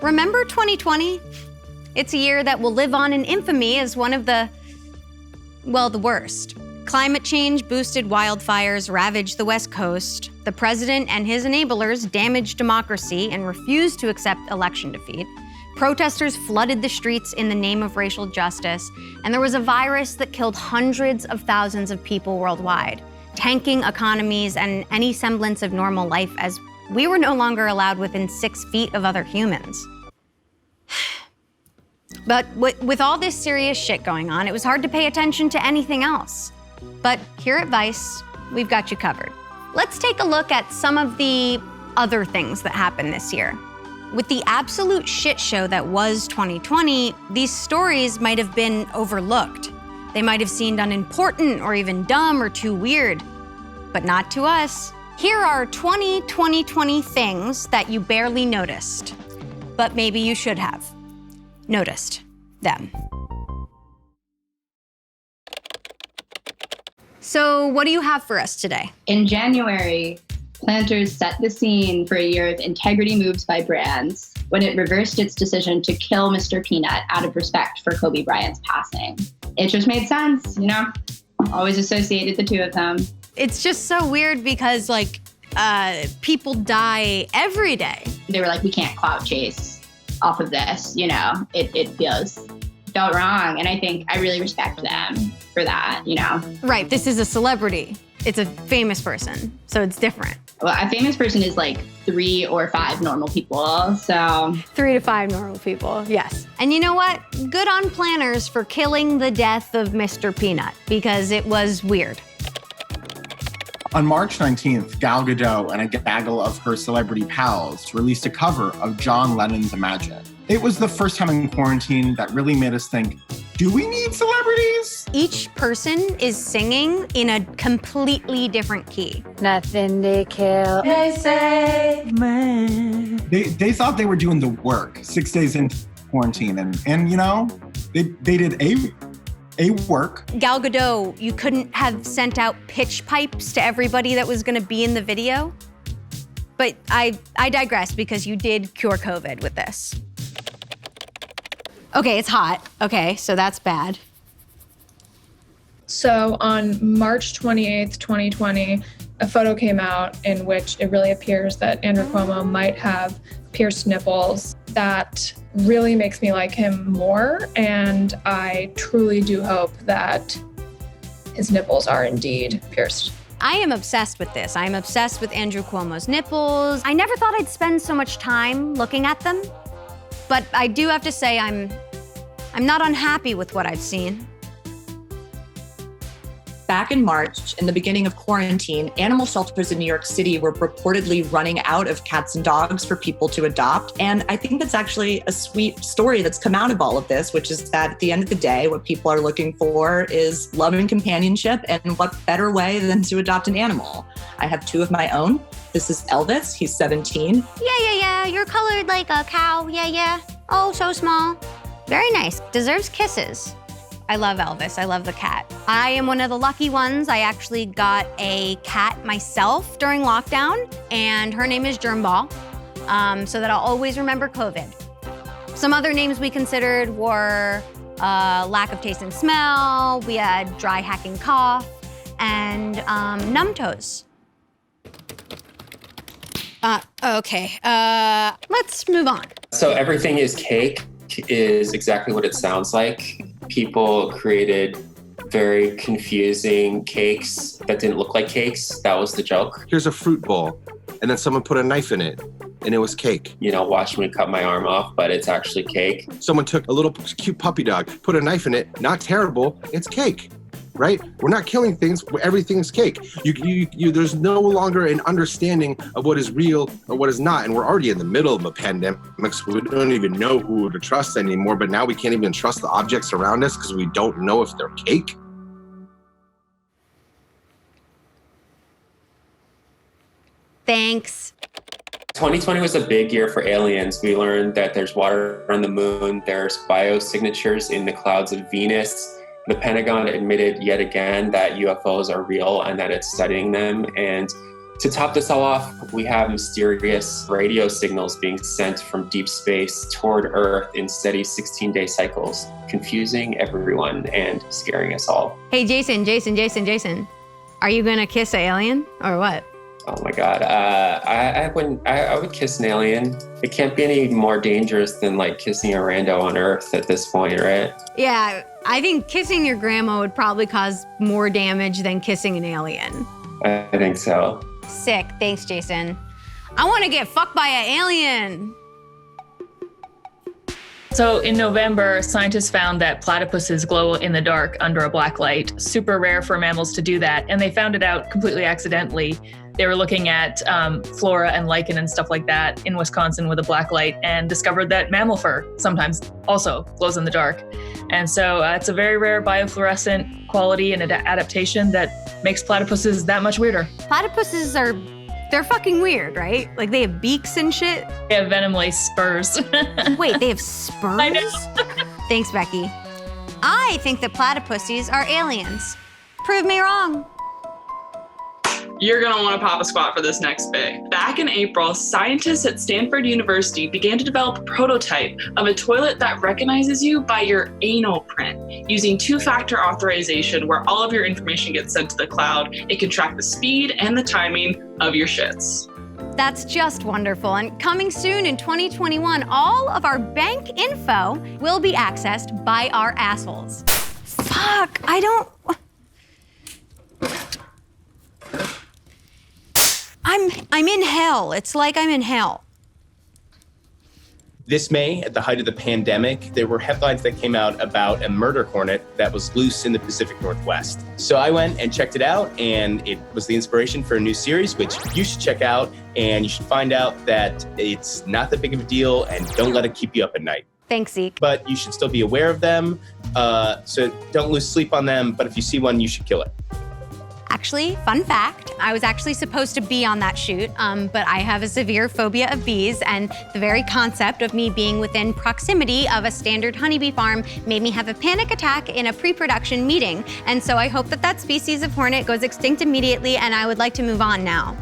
Remember 2020? It's a year that will live on in infamy as one of the worst. Climate change boosted wildfires ravaged the West Coast. The president and his enablers damaged democracy and refused to accept election defeat. Protesters flooded the streets in the name of racial justice, and there was a virus that killed hundreds of thousands of people worldwide, tanking economies and any semblance of normal life as we were no longer allowed within 6 feet of other humans. But with all this serious shit going on, it was hard to pay attention to anything else. But here at Vice, we've got you covered. Let's take a look at some of the other things that happened this year. With the absolute shit show that was 2020, these stories might have been overlooked. They might have seemed unimportant or even dumb or too weird, but not to us. Here are 20 2020 things that you barely noticed, but maybe you should have noticed them. So what do you have for us today? In January, Planters set the scene for a year of integrity moves by brands when it reversed its decision to kill Mr. Peanut out of respect for Kobe Bryant's passing. It just made sense, you know? Always associated the two of them. It's just so weird because people die every day. They were like, we can't clout chase off of this, you know? It felt wrong, and I think I really respect them for that, you know? Right, this is a celebrity. It's a famous person, so it's different. Well, a famous person is like 3 or 5 normal people, so. 3 to 5 normal people, yes. And you know what? Good on Planters for killing the death of Mr. Peanut, because it was weird. On March 19th, Gal Gadot and a gaggle of her celebrity pals released a cover of John Lennon's Imagine. It was the first time in quarantine that really made us think, do we need celebrities? Each person is singing in a completely different key. Nothing to kill. They say, man. They thought they were doing the work 6 days into quarantine, and you know, they did a work. Gal Gadot, you couldn't have sent out pitch pipes to everybody that was gonna be in the video. But I digress because you did cure COVID with this. Okay, it's hot. Okay, so that's bad. So on March 28th, 2020, a photo came out in which it really appears that Andrew Cuomo might have pierced nipples. That really makes me like him more, and I truly do hope that his nipples are indeed pierced. I am obsessed with this. I'm obsessed with Andrew Cuomo's nipples. I never thought I'd spend so much time looking at them, but I do have to say I'm not unhappy with what I've seen. Back in March, in the beginning of quarantine, animal shelters in New York City were reportedly running out of cats and dogs for people to adopt. And I think that's actually a sweet story that's come out of all of this, which is that at the end of the day, what people are looking for is love and companionship, and what better way than to adopt an animal. I have 2 of my own. This is Elvis, he's 17. Yeah, you're colored like a cow, yeah. Oh, so small. Very nice, deserves kisses. I love Elvis, I love the cat. I am one of the lucky ones. I actually got a cat myself during lockdown, and her name is Germball, so that I'll always remember COVID. Some other names we considered were lack of taste and smell, we had dry hacking cough, and numb toes. Okay, let's move on. So Everything is Cake is exactly what it sounds like. People created very confusing cakes that didn't look like cakes. That was the joke. Here's a fruit bowl, and then someone put a knife in it, and it was cake. You know, watch me cut my arm off, but it's actually cake. Someone took a little cute puppy dog, put a knife in it, not terrible, it's cake. Right? We're not killing things. Everything's cake. There's no longer an understanding of what is real or what is not. And we're already in the middle of a pandemic, so we don't even know who to trust anymore. But now we can't even trust the objects around us because we don't know if they're cake. Thanks. 2020 was a big year for aliens. We learned that there's water on the moon, there's biosignatures in the clouds of Venus. The Pentagon admitted yet again that UFOs are real and that it's studying them. And To top this all off, we have mysterious radio signals being sent from deep space toward Earth in steady 16-day cycles, confusing everyone and scaring us all. Hey, Jason. Are you gonna kiss an alien or what? Oh my God, I would kiss an alien. It can't be any more dangerous than like kissing a rando on Earth at this point, right? Yeah, I think kissing your grandma would probably cause more damage than kissing an alien. I think so. Sick, thanks, Jason. I wanna get fucked by an alien. So in November, scientists found that platypuses glow in the dark under a black light. Super rare for mammals to do that. And they found it out completely accidentally. They were looking at flora and lichen and stuff like that in Wisconsin with a black light and discovered that mammal fur sometimes also glows in the dark. And so it's a very rare biofluorescent quality and adaptation that makes platypuses that much weirder. Platypuses they're fucking weird, right? Like they have beaks and shit. They have venom-laced spurs. Wait, they have spurs? I know. Thanks, Becky. I think that platypuses are aliens. Prove me wrong. You're gonna wanna pop a squat for this next bit. Back in April, scientists at Stanford University began to develop a prototype of a toilet that recognizes you by your anal print using two-factor authorization where all of your information gets sent to the cloud. It can track the speed and the timing of your shits. That's just wonderful. And coming soon in 2021, all of our bank info will be accessed by our assholes. Fuck, I'm in hell. It's like I'm in hell. This May, at the height of the pandemic, there were headlines that came out about a murder hornet that was loose in the Pacific Northwest. So I went and checked it out, and it was the inspiration for a new series, which you should check out, and you should find out that it's not that big of a deal, and don't let it keep you up at night. Thanks, Zeke. But you should still be aware of them, so don't lose sleep on them, but if you see one, you should kill it. Actually, fun fact, I was actually supposed to be on that shoot, but I have a severe phobia of bees, and the very concept of me being within proximity of a standard honeybee farm made me have a panic attack in a pre-production meeting. And so I hope that that species of hornet goes extinct immediately, and I would like to move on now.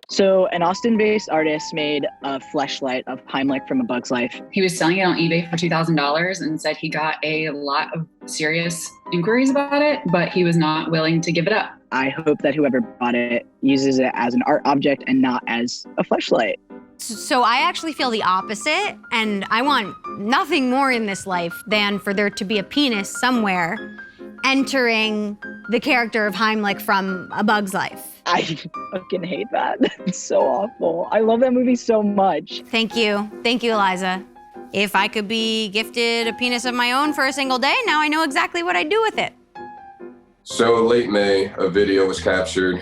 So an Austin-based artist made a fleshlight of Heimlich from A Bug's Life. He was selling it on eBay for $2,000 and said he got a lot of serious inquiries about it, but he was not willing to give it up. I hope that whoever bought it uses it as an art object and not as a fleshlight. So I actually feel the opposite, and I want nothing more in this life than for there to be a penis somewhere entering the character of Heimlich from A Bug's Life. I fucking hate that. It's so awful. I love that movie so much. Thank you. Thank you, Eliza. If I could be gifted a penis of my own for a single day, now I know exactly what I'd do with it. So in late May, a video was captured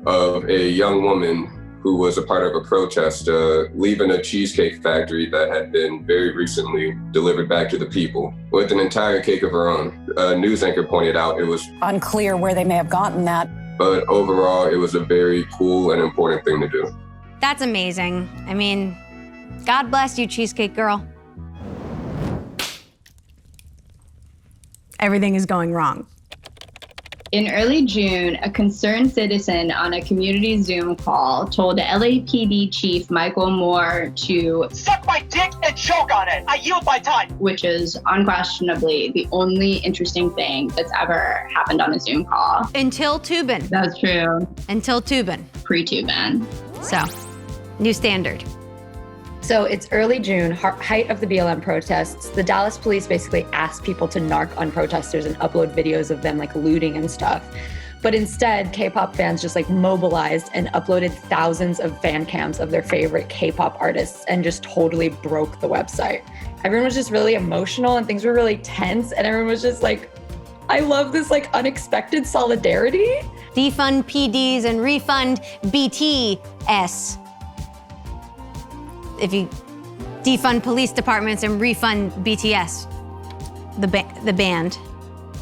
of a young woman who was a part of a protest leaving a cheesecake factory that had been very recently delivered back to the people with an entire cake of her own. A news anchor pointed out it was unclear where they may have gotten that. But overall, it was a very cool and important thing to do. That's amazing. I mean, God bless you, Cheesecake Girl. Everything is going wrong. In early June, a concerned citizen on a community Zoom call told LAPD Chief Michael Moore to suck my dick and choke on it. I yield my time. Which is unquestionably the only interesting thing that's ever happened on a Zoom call. Until Toobin. That's true. Until Toobin. Pre-Toobin. So, new standard. So it's early June, height of the BLM protests. The Dallas police basically asked people to narc on protesters and upload videos of them like looting and stuff. But instead, K-pop fans just like mobilized and uploaded thousands of fan cams of their favorite K-pop artists and just totally broke the website. Everyone was just really emotional and things were really tense. And everyone was just like, I love this like unexpected solidarity. Defund PDs and refund BTS. If you defund police departments and refund BTS, the band.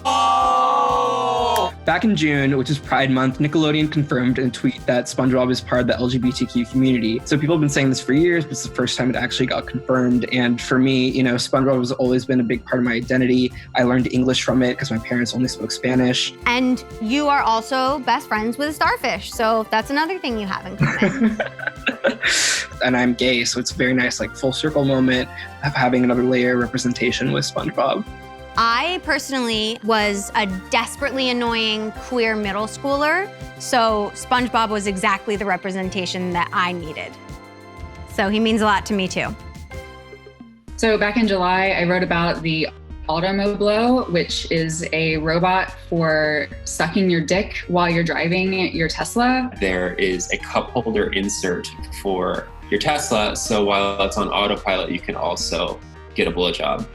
Oh! Back in June, which is Pride Month, Nickelodeon confirmed in a tweet that SpongeBob is part of the LGBTQ community. So people have been saying this for years, but it's the first time it actually got confirmed. And for me, SpongeBob has always been a big part of my identity. I learned English from it because my parents only spoke Spanish. And you are also best friends with a starfish, so that's another thing you have in common. And I'm gay, so it's a very nice, full circle moment of having another layer of representation with SpongeBob. I personally was a desperately annoying queer middle schooler, so SpongeBob was exactly the representation that I needed. So he means a lot to me too. So back in July, I wrote about the Automoblow, which is a robot for sucking your dick while you're driving your Tesla. There is a cup holder insert for your Tesla, so while it's on autopilot, you can also get a blowjob.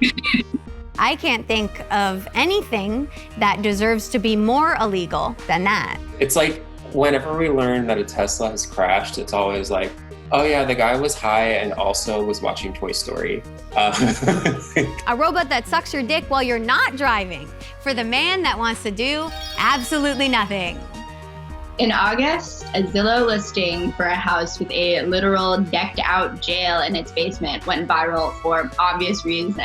I can't think of anything that deserves to be more illegal than that. It's like whenever we learn that a Tesla has crashed, it's always like, oh yeah, the guy was high and also was watching Toy Story. A robot that sucks your dick while you're not driving for the man that wants to do absolutely nothing. In August, a Zillow listing for a house with a literal decked out jail in its basement went viral for obvious reasons.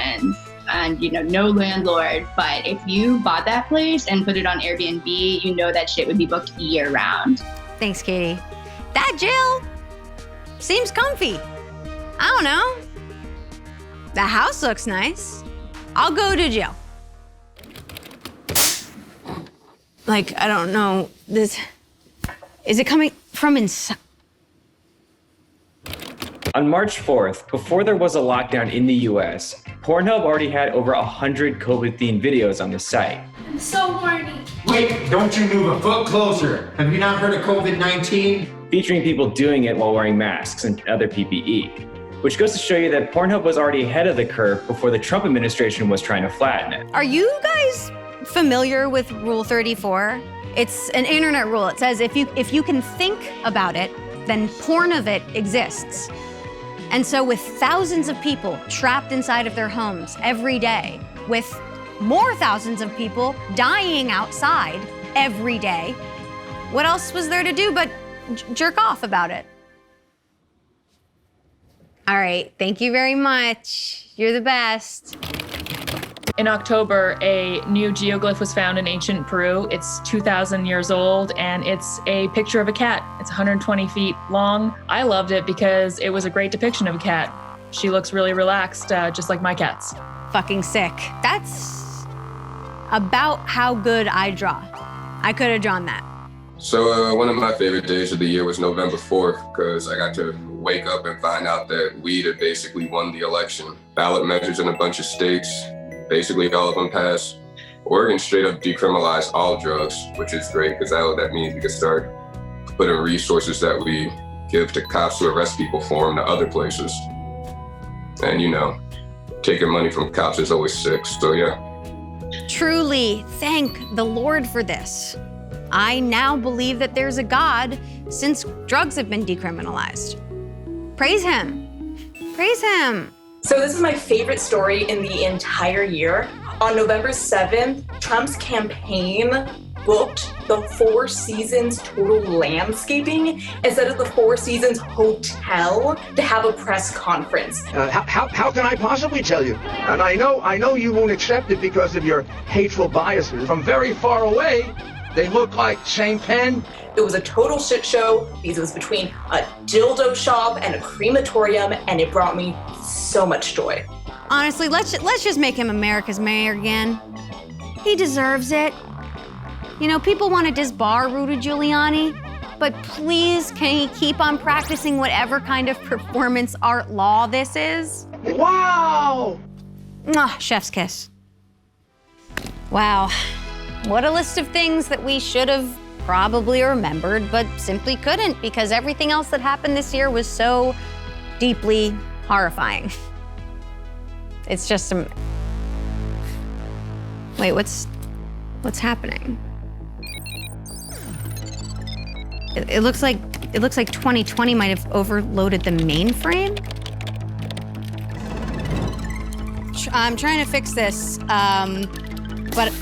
And no landlord, but if you bought that place and put it on Airbnb, that shit would be booked year round. Thanks, Katie. That jail seems comfy. I don't know. The house looks nice. I'll go to jail. I don't know, is it coming from inside? On March 4th, before there was a lockdown in the US, Pornhub already had over 100 COVID-themed videos on the site. I'm so horny. Wait, don't you move a foot closer. Have you not heard of COVID-19? Featuring people doing it while wearing masks and other PPE, which goes to show you that Pornhub was already ahead of the curve before the Trump administration was trying to flatten it. Are you guys familiar with Rule 34? It's an internet rule. It says if you can think about it, then porn of it exists. And so with thousands of people trapped inside of their homes every day, with more thousands of people dying outside every day, what else was there to do but jerk off about it? All right, thank you very much. You're the best. In October, a new geoglyph was found in ancient Peru. It's 2,000 years old, and it's a picture of a cat. It's 120 feet long. I loved it because it was a great depiction of a cat. She looks really relaxed, just like my cats. Fucking sick. That's about how good I draw. I could have drawn that. So one of my favorite days of the year was November 4th, because I got to wake up and find out that weed had basically won the election. Ballot measures in a bunch of states, basically all of them passed. Oregon straight up decriminalized all drugs, which is great because that means we can start putting resources that we give to cops to arrest people for them to other places. And taking money from cops is always sick, so yeah. Truly, thank the Lord for this. I now believe that there's a God since drugs have been decriminalized. Praise him. Praise him. So this is my favorite story in the entire year. On November 7th, Trump's campaign booked the Four Seasons Total Landscaping instead of the Four Seasons Hotel to have a press conference. How can I possibly tell you? And I know you won't accept it because of your hateful biases. From very far away, they look like same pen. It was a total shit show because it was between a dildo shop and a crematorium, and it brought me so much joy. Honestly, let's just make him America's mayor again. He deserves it. People want to disbar Rudy Giuliani, but please, can he keep on practicing whatever kind of performance art law this is? Wow! Chef's kiss. Wow. What a list of things that we should have probably remembered, but simply couldn't because everything else that happened this year was so deeply horrifying. It's just some... Wait, what's happening? It looks like 2020 might have overloaded the mainframe. I'm trying to fix this, but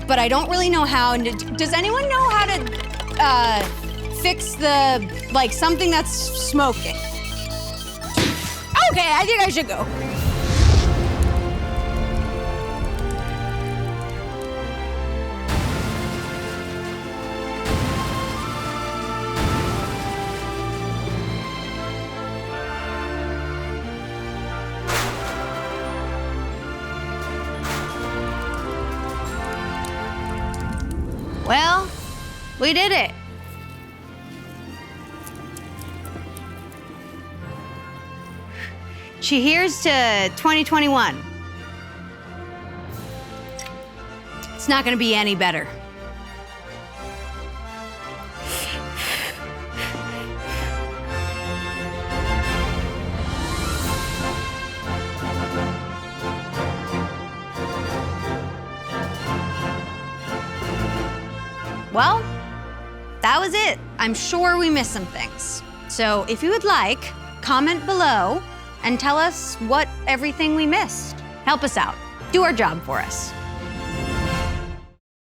but I don't really know how. Does anyone know how to fix the, like, something that's smoking? Okay, I think I should go. Well, we did it. Cheers to 2021. It's not gonna be any better. Well, that was it. I'm sure we missed some things. So if you would like, comment below and tell us what everything we missed. Help us out. Do our job for us.